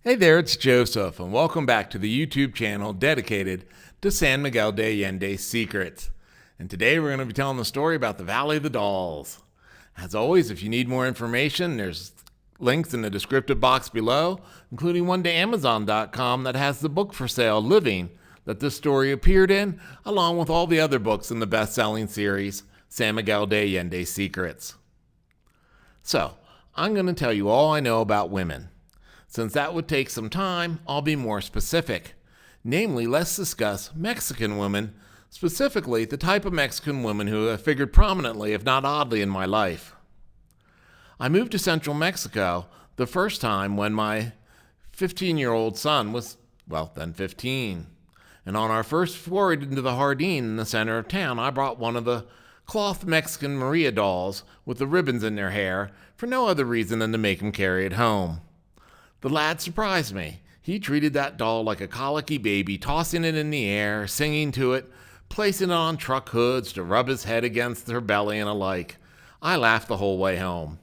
Hey there, it's Joseph, and welcome back to the YouTube channel dedicated to San Miguel de Allende's secrets. And today we're going to be telling the story about the Valley of the Dolls. As always, if you need more information, there's links in the descriptive box below, including one to Amazon.com that has the book for sale, Living, that this story appeared in, along with all the other books in the best-selling series, San Miguel de Allende's Secrets. So, I'm going to tell you all I know about women. Since that would take some time, I'll be more specific. Namely, let's discuss Mexican women, specifically the type of Mexican women who have figured prominently, if not oddly, in my life. I moved to central Mexico the first time when my 15-year-old son was, then 15. And on our first foray into the Jardín in the center of town, I brought one of the cloth Mexican Maria dolls with the ribbons in their hair for no other reason than to make him carry it home. The lad surprised me. He treated that doll like a colicky baby, tossing it in the air, singing to it, placing it on truck hoods to rub his head against her belly and alike. I laughed the whole way home.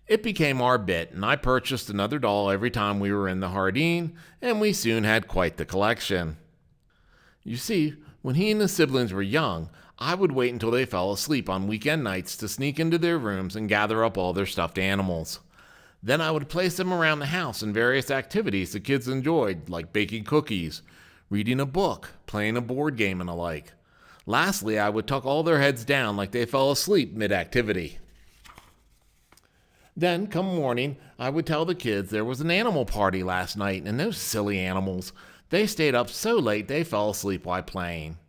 It became our bit, and I purchased another doll every time we were in the Jardín, and we soon had quite the collection. You see, when he and his siblings were young, I would wait until they fell asleep on weekend nights to sneak into their rooms and gather up all their stuffed animals. Then I would place them around the house in various activities the kids enjoyed, like baking cookies, reading a book, playing a board game, and the like. Lastly, I would tuck all their heads down like they fell asleep mid-activity. Then, come morning, I would tell the kids there was an animal party last night, and those silly animals, they stayed up so late they fell asleep while playing.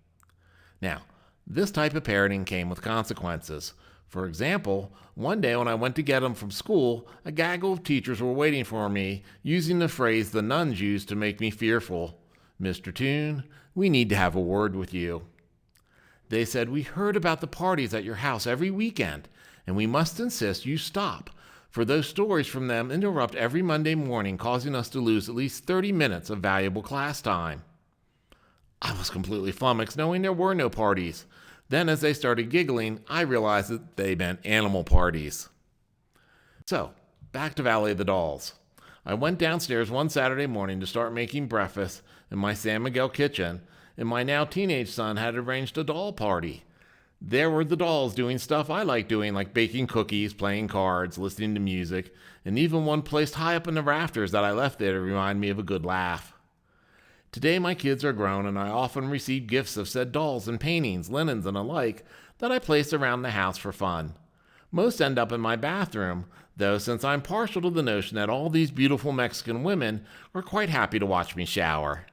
Now, this type of parenting came with consequences. For example, one day when I went to get them from school, a gaggle of teachers were waiting for me, using the phrase the nuns used to make me fearful. "Mr. Toone, we need to have a word with you." They said, "We heard about the parties at your house every weekend, and we must insist you stop, for those stories from them interrupt every Monday morning, causing us to lose at least 30 minutes of valuable class time." I was completely flummoxed, knowing there were no parties. Then, as they started giggling, I realized that they meant animal parties. So, back to Valley of the Dolls. I went downstairs one Saturday morning to start making breakfast in my San Miguel kitchen, and my now teenage son had arranged a doll party. There were the dolls doing stuff I like doing, like baking cookies, playing cards, listening to music, and even one placed high up in the rafters that I left there to remind me of a good laugh. Today my kids are grown, and I often receive gifts of said dolls and paintings, linens, and alike that I place around the house for fun. Most end up in my bathroom, though, since I'm partial to the notion that all these beautiful Mexican women are quite happy to watch me shower.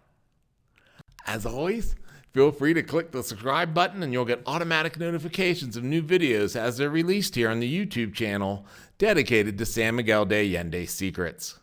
As always, feel free to click the subscribe button and you'll get automatic notifications of new videos as they're released here on the YouTube channel dedicated to San Miguel de Allende's Secrets.